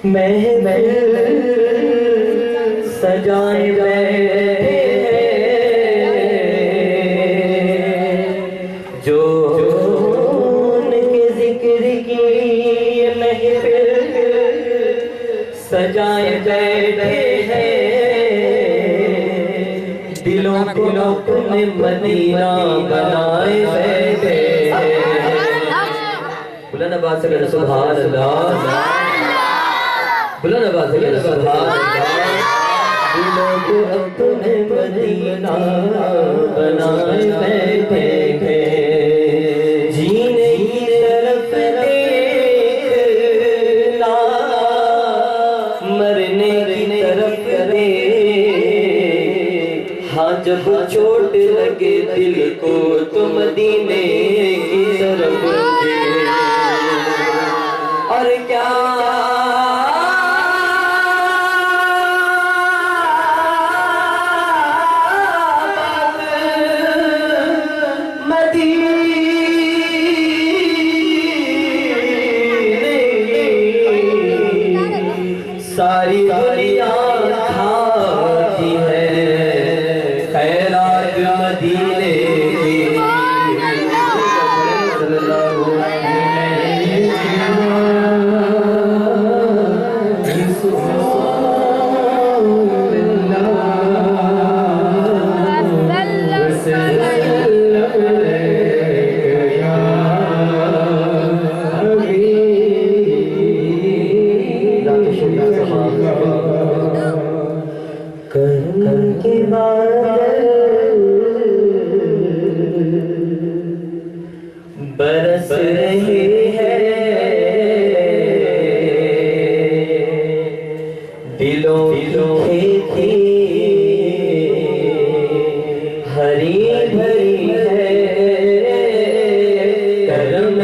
महफिल सजाए बैठे जो उनके जिक्र की महफिल सजाए बैठे हैं, दिलों को अपने मदीना बनाए बैठे हैं। बुलंद आवाज से कहो सुभान अल्लाह, बुलंद आवाज से कहो सुभान अल्लाह। दिलों को अपने मदीना बनाए बैठे हैं, जीने की तरफ देखना, मरने की तरफ देख। हाँ जब चोट लगे दिल को तो मदीने की तरफ देख। और क्या सारी दुनिया खाती है खैरात मदीने की। करम के बादल बरस रहे हैं, दिलों खेती हरी भरी है। करम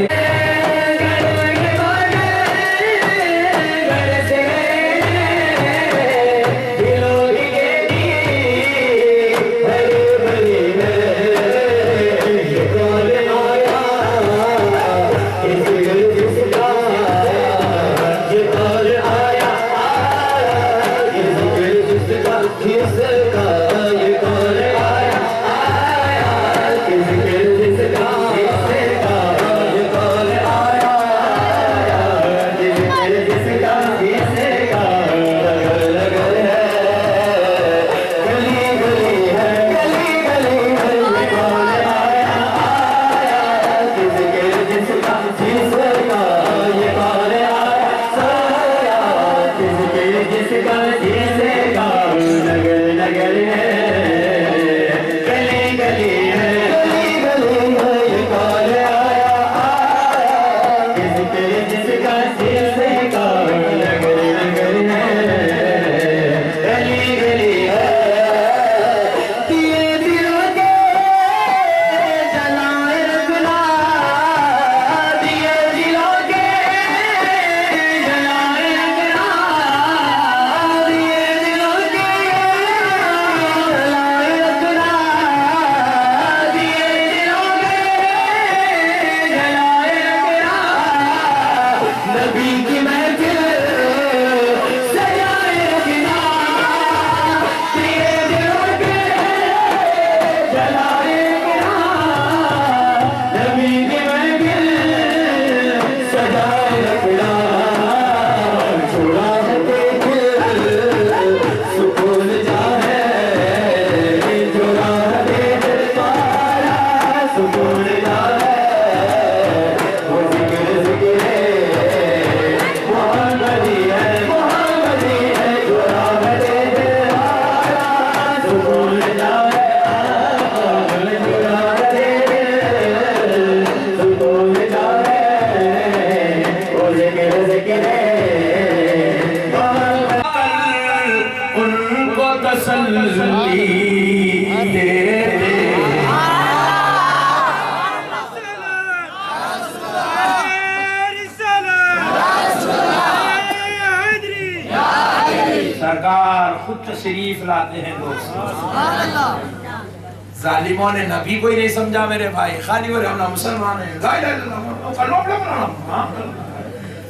सरकार खुद तशरीफ लाते हैं दोस्तों। जालिमों ने नबी को ही नहीं समझा मेरे भाई, खाली बोले हम मुसलमान हैं,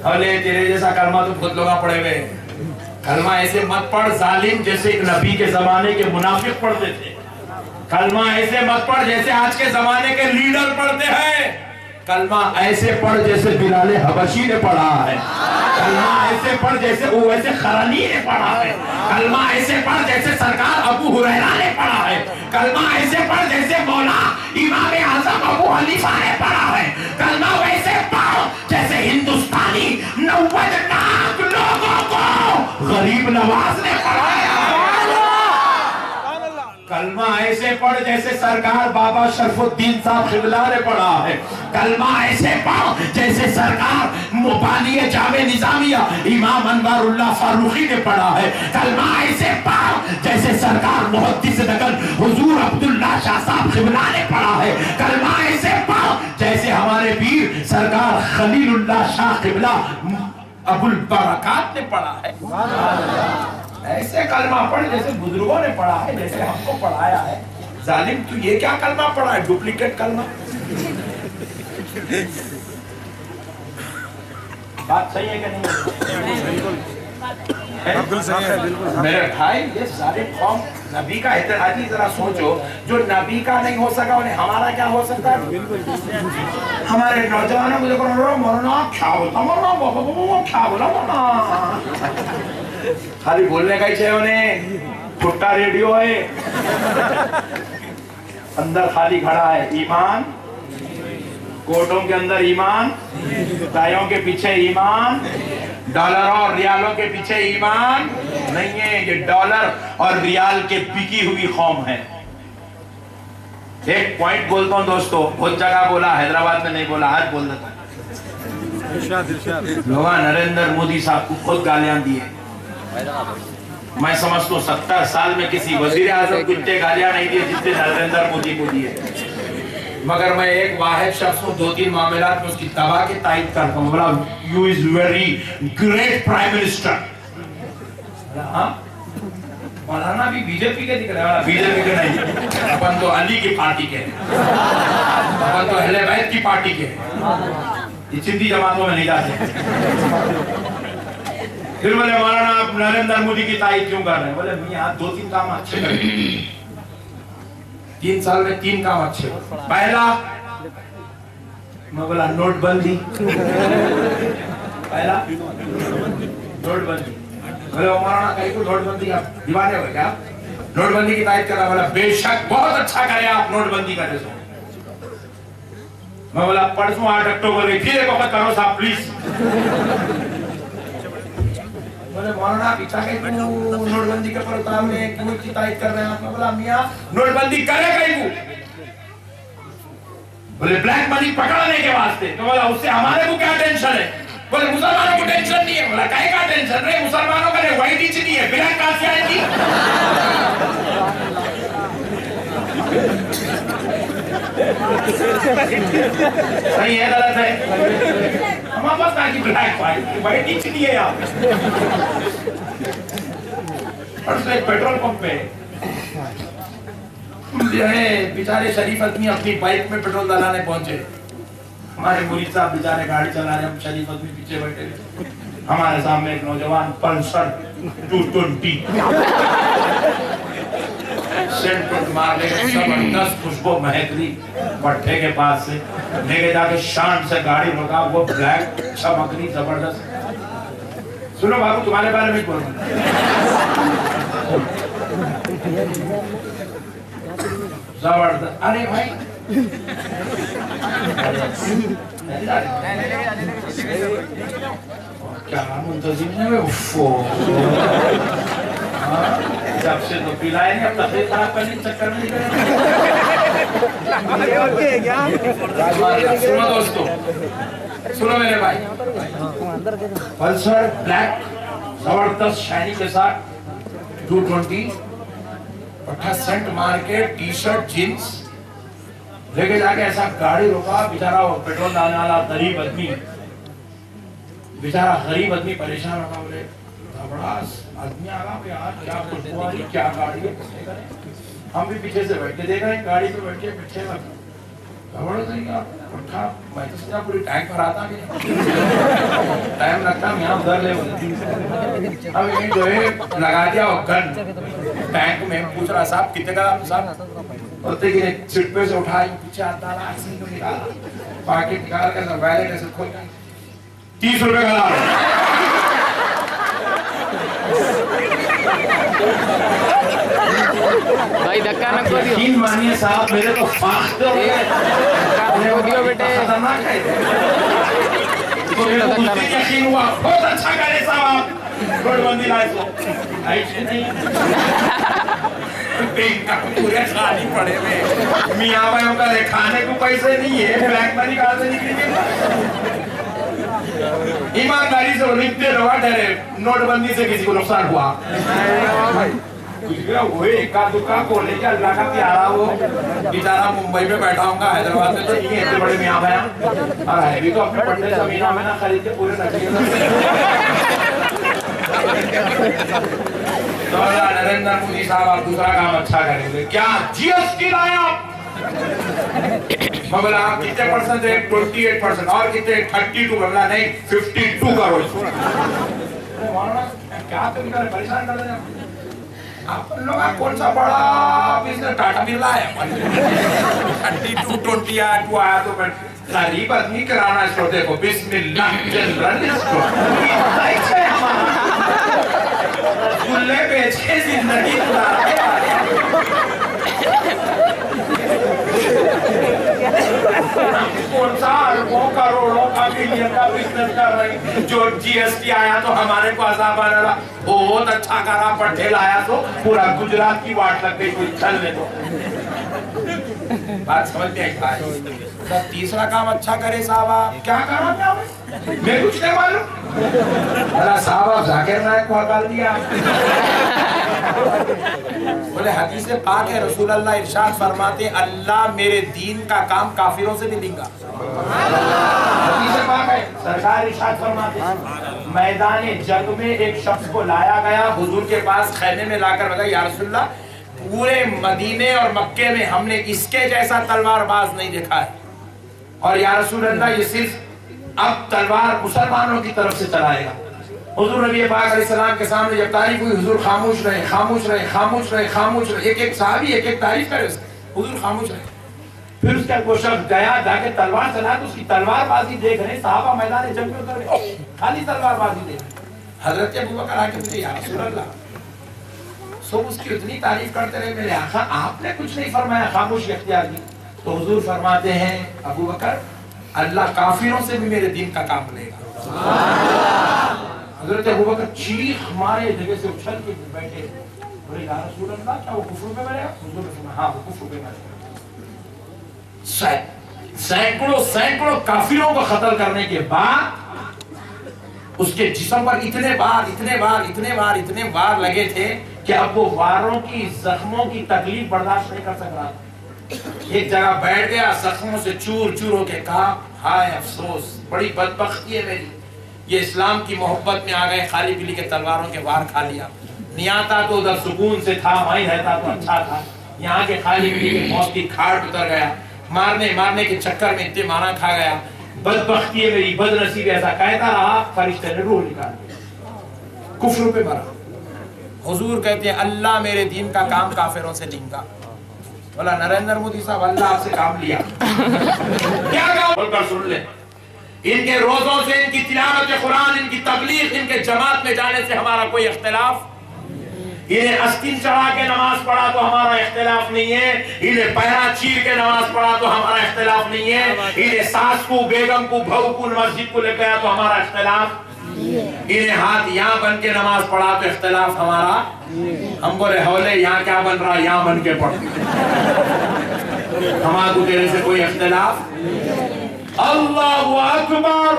अरे तेरे जैसा कलमा तो खुद लोग पढ़े हुए हैं। कलमा ऐसे मत पढ़ जालिम जैसे एक नबी के जमाने के मुनाफिक पढ़ते थे। कलमा ऐसे मत पढ़ जैसे आज के जमाने के लीडर पढ़ते हैं। कलमा ऐसे पढ़ जैसे बिलाल हबशी ने पढ़ा है। कलमा ऐसे पढ़ जैसे उवैस क़रनी ने पढ़ा है। कलमा ऐसे पढ़ जैसे सरकार अबू हुरैरा ने पढ़ा है। कलमा ऐसे पढ़ जैसे मौला इमाम आज़म अबू हनीफा ने पढ़ा है। कलमा वैसे पढ़ जैसे हिंदुस्तानी 90 लाख लोगों को गरीब नवाज ने पढ़ाया। कलमा ऐसे पढ़ जैसे सरकार बाबा शरफुद्दीन साहब क़िबला ने पढ़ा है। कलमा ऐसे पढ़ जैसे सरकार मुबालिए जामे निजामिया इमाम अनवारुल्लाह फारूकी ने पढ़ा है। कलमा ऐसे पढ़ जैसे सरकार मुहद्दिस नगर हुजूर अब्दुल्ला शाह साहब क़िबला ने पढ़ा है। कलमा ऐसे पढ़ जैसे हमारे वीर सरकार खलीलुल्लाह शाह क़िबला अबुल बरकात ने पढ़ा है। ऐसे कलमा पढ़ जैसे बुजुर्गों ने पढ़ा है, जैसे हमको पढ़ाया है। जालिम तू ये क्या कलमा पढ़ा है? डुप्लीकेट कलमा। बात सही है कि नहीं? बिल्कुल सही है, बिल्कुल। मेरे भाई ये सारे कौम नबी का इत्तेहादी जरा सोचो, जो नबी का नहीं हो सका उन्हें हमारा क्या हो सकता है? हमारे नौजवानों को देखो मौलाना क्या बोला क्या बोला खाली बोलने का ही चाहिए उन्हें। छुट्टा रेडियो है, अंदर खाली खड़ा है ईमान। कोटों के अंदर ईमान, टाइयों के पीछे ईमान, डॉलरों और रियालों के पीछे ईमान नहीं है। ये डॉलर और रियाल के बिकी हुई कौम है। एक पॉइंट बोलता हूं दोस्तों, बहुत जगह बोला, हैदराबाद में नहीं बोला, आज बोल देता। लोग नरेंद्र मोदी साहब को खुद गालियां दिए। मैं समझता हूँ 70 साल में किसी वजीर आजम को इतने गालियां नहीं दिए जितने नरेंद्र मोदी को दिए। मगर मैं एक वाहिद शख्स को 2-3 मामलात में उसकी तबाह की तायद करता हूँ। बोला you is very great prime minister. हाँ, मौलाना भी बीजेपी के दिख रहे हैं। बीजेपी के नहीं, अपन तो अली की पार्टी के, अपन तो अहले बैत की पार्टी के। ये सिंधी जमातों में नहीं जाते। फिर बोले मौलाना आप नरेंद्र मोदी की तारीफ क्यों कर रहे हैं? बोले यहाँ 2-3 काम अच्छे करे। 3 साल में 3 काम अच्छे। पहला, मैं बोला नोटबंदी। पहला नोटबंदी। बोले मौलाना कहीं को नोटबंदी आप दीवाने हो क्या? नोटबंदी की तारीफ करा। बोला बेशक बहुत अच्छा करे आप नोटबंदी करे। मैं बोला परसों 8 अक्टूबर फिर एक वक्त करो साहब प्लीज। बोले मौलाना पिता के नोटबंदी के प्रोग्राम में क्यों की तारीफ कर रहे हैं आप? बोला मियां नोटबंदी करे कहीं बोले ब्लैक मनी पकड़ने के वास्ते। तो बोला उससे हमारे को क्या टेंशन है? बोले मुसलमानों को टेंशन नहीं है। बोला काहे का टेंशन है? मुसलमानों का व्हाइट नीच नहीं है, ब्लैक कहां से आएगी? सही है गलत है? हमारे पास ना कि ब्लैक व्हाइट नीच नहीं है यार। और पेट्रोल पंप पे जो है बेचारे शरीफ आदमी अपनी बाइक में पेट्रोल डलाने पहुंचे। हमारे मुरीद साहब बेचारे गाड़ी चला रहे, हम शरीफ आदमी पीछे बैठे। हमारे सामने एक नौजवान पल्सर 220 सेंट मार ले, जबरदस्त खुशबू महक रही पट्टे के पास से लेके जाके शान से गाड़ी रोका। वो ब्लैक चमक रही जबरदस्त। सुनो बाबू तुम्हारे बारे में बोल जबरदस्त। अरे भाई क्या मुंतजिम है जब से तो पिलाए नहीं, अब तबीयत खराब करने के चक्कर में सुनो दोस्तों, सुनो मेरे भाई, पल्सर ब्लैक जबरदस्त शाइनी के साथ 220 पट्टा सेंट मार के टी शर्ट जींस लेके जाके ऐसा गाड़ी रोका। बेचारा पेट्रोल डालने वाला गरीब आदमी, बेचारा गरीब आदमी परेशान होगा। बोले बड़ा आदमी आ रहा यार, क्या खुशबू आ रही, क्या गाड़ी है, कैसे करें? हम भी पीछे से बैठ के देख रहे हैं, गाड़ी पे बैठ के पीछे पूरी टैंक भरा था। टाइम लगता है यहाँ उधर ले अब ये जो है लगा दिया और गन बैंक में पूछ रहा साहब कितने का साहब बोलते कि सीट पे से उठाई पीछे आता रहा ऐसे तो निकाला पैकेट निकाल कर वैलेट ऐसे खोल 30 रुपए का ला भाई धक्का न को दियो। 3 मानिए साहब मेरे तो फास्ट हो गए धक्का न दियो बेटे। खतरनाक है तो मेरे को कुछ यकीन हुआ बहुत अच्छा करे साहब नोटबंदी लाए तो ऐसे नहीं बैंक का पूरे खाली पड़े में मियां भाइयों का खाने को पैसे नहीं है बैंक मनी कहां से निकलेंगे ईमानदारी से लिखते रहो डरे नोटबंदी से किसी को नुकसान हुआ वो एका दुका को लेकर अल्लाह का प्यारा वो बेचारा मुंबई में बैठा होगा हैदराबाद में तो नहीं है इतने बड़े मियां भाई और है भी तो अपने पट्टे जमीना में ना खरीद के पूरे तो नरेंद्र मोदी साहब आप दूसरा काम अच्छा करेंगे क्या जीएसटी लाए आप बोला कितने परसेंट है 28% और कितने 32 बोला नहीं 52 करो क्या तुम कर परेशान कर रहे आप लोग कौन सा बड़ा बिजनेस टाटा बिरला है 32 28 को आया तो गरीब आदमी कराना स्टोर देखो बिस्मिल्लाह जनरल स्टोर गुल्ले बेच के जिंदगी कौन सा अरबों करोड़ों का मिलियन का बिजनेस कर रही जो जीएसटी आया तो हमारे को अजाब आ रहा बहुत अच्छा करा पट्टे लाया तो पूरा गुजरात की वाट लग गई कोई चल ले तो बात समझ में आई तीसरा काम अच्छा करे साहब आप क्या करा मैं कुछ नहीं मालूम अल्लाह साहब आप जाकिर नायक को हकाल दिया बोले हदीस पाक है रसूल अल्लाह इरशाद फरमाते अल्लाह मेरे दीन का काम काफिरों से भी लेगा हदीस पाक है सरकार इरशाद फरमाते मैदान जंग में एक शख्स को लाया गया हुजूर के पास खैमे में लाकर बताया या रसूल अल्लाह पूरे मदीने और मक्के में हमने इसके जैसा तलवारबाज नहीं देखा है और या रसूल अल्लाह ये सिर्फ अब तलवार मुसलमानों की तरफ से चलाएगा हुजूर नबी पाक अलैहिस्सलाम के सामने जब तारीफ हुई हुजूर खामोश रहे खामोश रहे खामोश रहे खामोश रहे एक एक सहाबी एक एक तारीफ करे हुजूर खामोश रहे फिर उसका वो शख्स गया जाके तलवार चला तो उसकी तलवारबाजी देख रहे साहबा मैदान जंग में उतर गए खाली तलवारबाजी देख हजरत अबू बकर आके पूछे या रसूल अल्लाह सो उसकी इतनी तारीफ करते रहे मेरे आका आपने कुछ नहीं फरमाया खामोशी इख्तियार की तो हुजूर फरमाते हैं अबू बकर अल्लाह काफिरों से भी मेरे दीन का काम लेगा हजरत अबू बकर चीख मारे जगह से उछल के बैठे बोले या रसूल अल्लाह क्या वो कुफ्र में मरेगा हुजूर ने कहा हां वो कुफ्र में मरेगा सैकड़ों सैकड़ों काफिरों को कत्ल करने के बाद उसके जिस्म पर इतने बार लगे थे कि अब वो वारों की जख्मों की तकलीफ बर्दाश्त नहीं कर सक रहा एक जगह बैठ गया जख्मों से चूर चूर होके कहा हाय अफसोस बड़ी बदबख्ती है मेरी ये इस्लाम की मोहब्बत में आ गए खाली पीली के तलवारों के वार खा लिया नहीं आता तो उधर सुकून से था वहीं रहता तो अच्छा था यहाँ के खाली पीली के मौत की खाट उतर गया मारने के चक्कर में इतने मारा खा गया बदबख्ती है मेरी बदनसीब ऐसा कहता रहा फरिश्ते ने रूह निकाल दिया कुफ्र पे मरा हुजूर कहते हैं अल्लाह मेरे दीन का काम काफिरों से लेगा बोला नरेंद्र मोदी साहब अल्लाह आपसे काम लिया क्या काम बोलकर सुन ले इनके रोजों से इनकी तिलावत कुरान इनकी तबलीग इनके जमात में जाने से हमारा कोई इख्तिलाफ इन्हें अस्किन चढ़ा के नमाज पढ़ा तो हमारा इख्तिलाफ नहीं है इन्हें पहरा चीर के नमाज पढ़ा तो हमारा इख्तिलाफ नहीं है इन्हें सास को बेगम को बहू को मस्जिद को लेकर आया तो हमारा इख्तिलाफ इन्हें हाथ यहाँ बन के नमाज पढ़ा तो इख्तिलाफ हमारा हम बोले हौले यहाँ क्या बन रहा यहाँ बन के पढ़ हमारे तेरे से कोई इख्तिलाफ अल्लाहु अकबर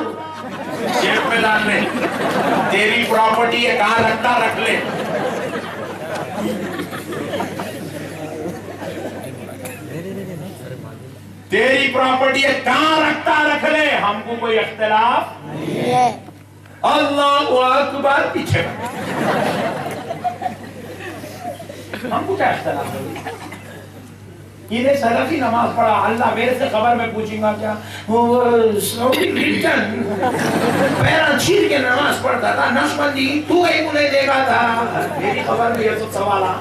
जेब में डाल ले तेरी प्रॉपर्टी है कहाँ रखता रख ले तेरी प्रॉपर्टी है कहाँ रखता रख ले हमको कोई इख्तिलाफ अल्लाहु अकबर पीछे हमको क्या इख्तिलाफ इन्हें सलफी नमाज पढ़ा, अल्लाह मेरे से खबर में पूछेगा क्या, वो पैरा चीर के नमाज पढ़ता था, नशबंदी तू एक उन्हें देखा था। मेरी खबर में ये सब सवाल आ,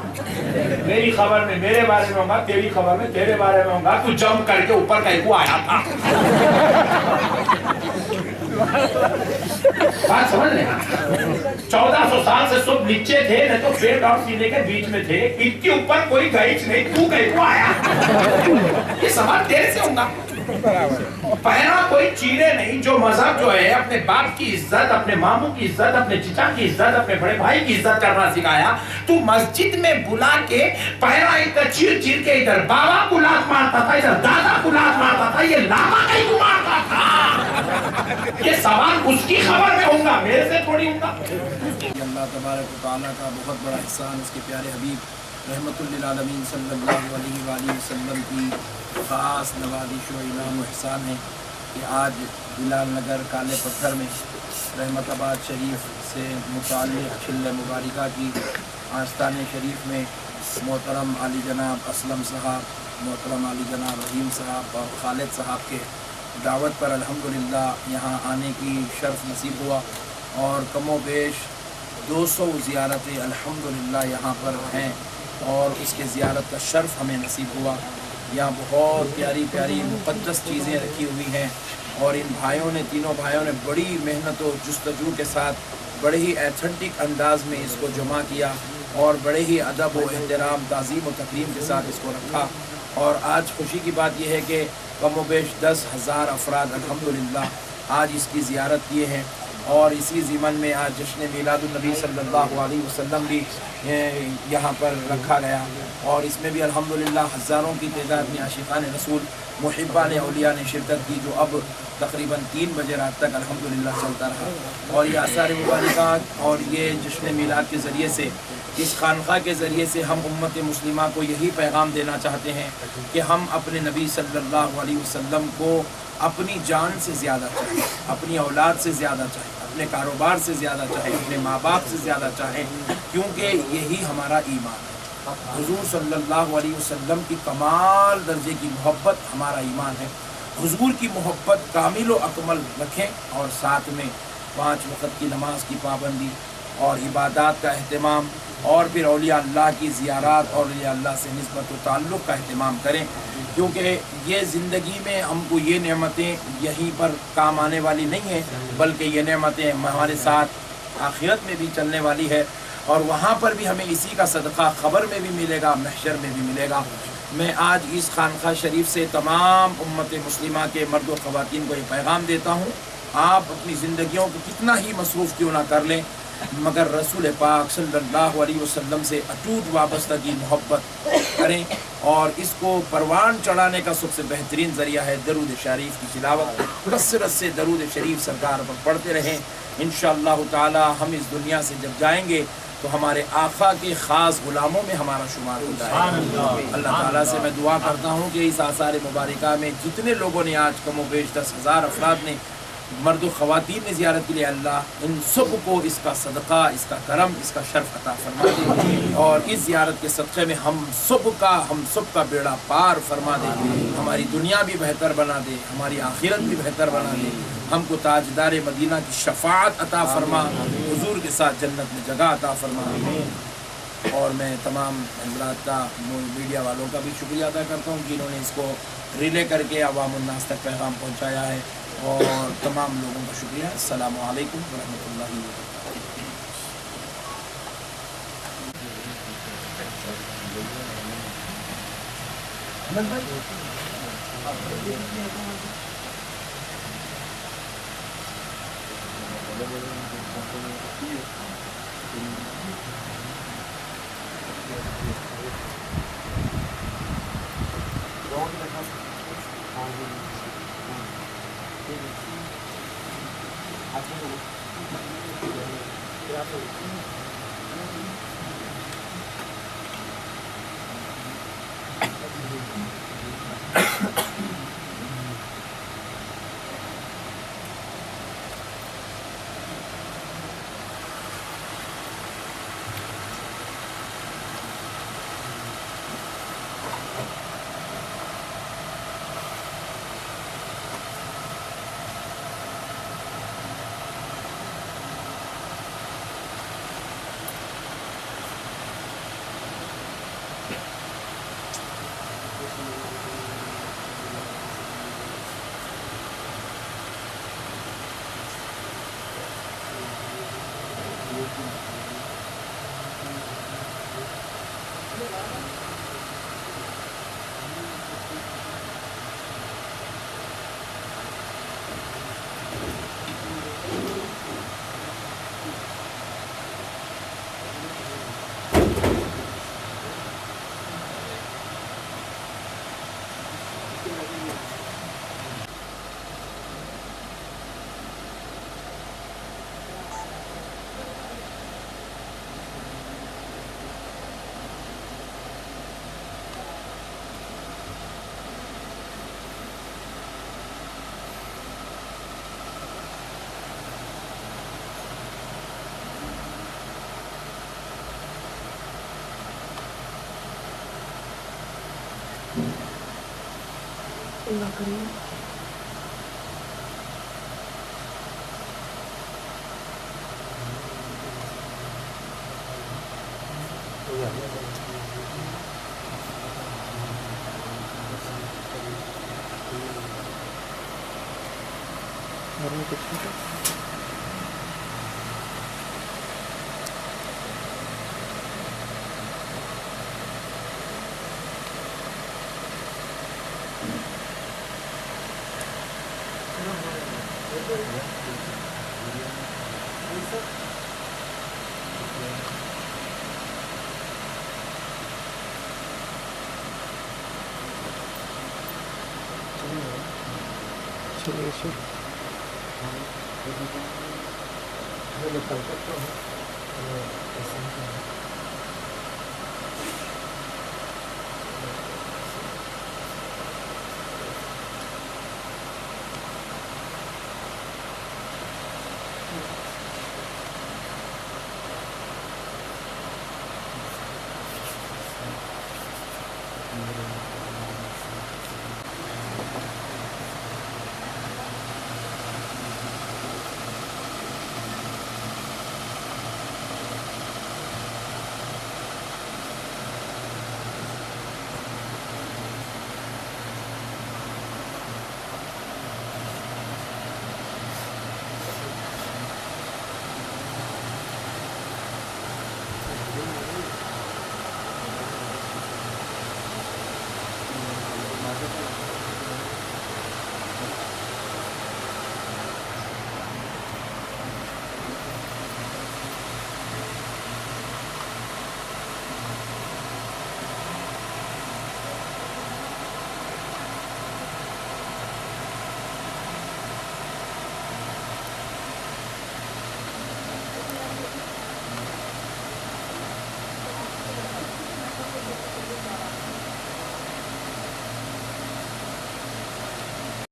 मेरी खबर में मेरे बारे में होगा, तेरी खबर में तेरे बारे में होगा। तू जंप करके ऊपर कहीं को आया था। बात समझ लेना। 1400 साल से सब नीचे थे, नहीं तो पेट और सीने के बीच में थे। इनके ऊपर कोई गईच नहीं, तू कहीं को आया। ये सवाल तेरे से होगा। पहला कोई चीरे नहीं। जो मजहब जो है अपने बाप की इज्जत, अपने मामू की इज्जत, अपने चिचा की इज्जत, अपने बड़े भाई की इज्जत करना सिखाया, तू मस्जिद में बुला के पहला इधर चीर चीर के इधर बाबा को लात मारता था, इधर दादा को लात मारता था, ये लामा कहीं को मारता था। ये सवाल उसकी खबर में होगा, मेरे से थोड़ी होगा। अल्लाह तबारक व तआला का बहुत बड़ा एहसान उसके प्यारे हबीब रहमतुल लिल आलमीन सल्लल्लाहु अलैहि वसल्लम की ख़ास नवाज़िश व इनाम व एहसान है कि आज बिलाल नगर काले पत्थर में रहमताबाद शरीफ से मुताल्लिक़ छिल्ले मुबारका की आस्तान शरीफ में मोहतरम आली जनाब असलम साहब, मोहतरम आली जनाब रहीम साहब और खालिद साहब के दावत पर अल्हम्दुलिल्लाह यहाँ आने की शर्फ़ नसीब हुआ और कमो बेश 200 ज़ियारतें अल्हम्दुलिल्लाह यहाँ पर हैं और उसके ज़ियारत का शर्फ़ हमें नसीब हुआ। यहाँ बहुत प्यारी प्यारी मुक़द्दस चीज़ें रखी हुई हैं और इन भाइयों ने, तीनों भाइयों ने बड़ी मेहनत और जुस्तजू के साथ बड़े ही एथेंटिक अंदाज में इसको जमा किया और बड़े ही अदब व एहतराम, ताज़ीम व तकरीम के साथ इसको रखा। और आज खुशी की बात यह है कि कमोबेश 10,000 अफराद अल्हम्दुलिल्लाह आज इसकी ज़ियारत किए हैं और इसी ज़िमन में आज जश्न मीलादुन्नबी सल्लल्लाहु अलैहि वसल्लम भी यहाँ पर रखा गया और इसमें भी अल्हम्दुलिल्लाह हज़ारों की तादाद में आशिक़ान रसूल, मुहिब्बान औलिया ने शिरकत की, जो अब तकरीबन 3 बजे रात तक अल्हम्दुलिल्लाह चलता रहा। और ये आसार मुबारकात और ये जश्न मीलाद के ज़रिए से, इस खानक़ाह के ज़रिए से हम उम्मत मुस्लिमा को यही पैगाम देना चाहते हैं कि हम अपने नबी सल्लल्लाहु अलैहि वसल्लम को अपनी जान से ज़्यादा चाहें, अपनी औलाद से ज़्यादा चाहें, अपने कारोबार से ज़्यादा चाहें, अपने माँ बाप से ज़्यादा चाहें, क्योंकि यही हमारा ईमान है। हुज़ूर सल्लल्लाहु अलैहि वसल्लम की कमाल दर्जे की मोहब्बत हमारा ईमान है। हुज़ूर की मोहब्बत कामिल व अकमल रखें और साथ में 5 वक़्त की नमाज की पाबंदी और इबादत का अहतमाम और फिर औलिया अल्लाह की ज़ियारत और औलिया अल्लाह से निस्बत व ताल्लुक़ का अहतमाम करें, क्योंकि ये ज़िंदगी में हमको ये नेमतें यहीं पर काम आने वाली नहीं है, बल्कि ये नेमतें हमारे साथ आखिरत में भी चलने वाली है और वहाँ पर भी हमें इसी का सदक़ा ख़बर में भी मिलेगा, महशर में भी मिलेगा। मैं आज इस खानक़ाह शरीफ से तमाम उम्मत मुस्लिमा के मर्द व ख़वातीन को ये पैगाम देता हूँ, आप अपनी ज़िंदगियों को कितना ही मसरूफ़ क्यों ना कर लें, मगर रसूल पाक सल्लल्लाहु अलैहि वसल्लम से अटूट वाबस्तगी मोहब्बत करें और इसको परवान चढ़ाने का सबसे बेहतरीन ज़रिया है दरूद शरीफ की तिलावत। कसरत से दरूद शरीफ सरकार पर पढ़ते रहें। इंशाअल्लाह ताला हम इस दुनिया से जब जाएंगे तो हमारे आका के ख़ास ग़ुलामों में हमारा शुमार हो जाएगा। अल्लाह ताला से मैं दुआ करता हूँ कि इस आसार मुबारका में जितने लोगों ने आज कमोबेश 10,000 अफराद ने, मर्द व ख़वातीन ने ज़ियारत के लिए, अल्लाह इन सब को इसका सदक़ा, इसका करम, इसका शर्फ़ अता फरमा दे और इस ज़ियारत के सदक़े में हम सब का बेड़ा पार फरमा दे, हमारी दुनिया भी बेहतर बना दे, हमारी आखिरत भी बेहतर बना दे, हमको ताजदार मदीना की शफ़ाअत अता फरमा, हुज़ूर के साथ जन्नत में जगह अता फरमा। और मैं तमाम हज़रात का, मीडिया वालों का भी शुक्रिया अदा करता हूँ जिन्होंने इसको रिले करके अवामुन्नास तक पैगाम पहुँचाया है और तमाम लोगों का शुक्रिया। अस्सलामु अलैकुम व रहमतुल्लाहि व चलिए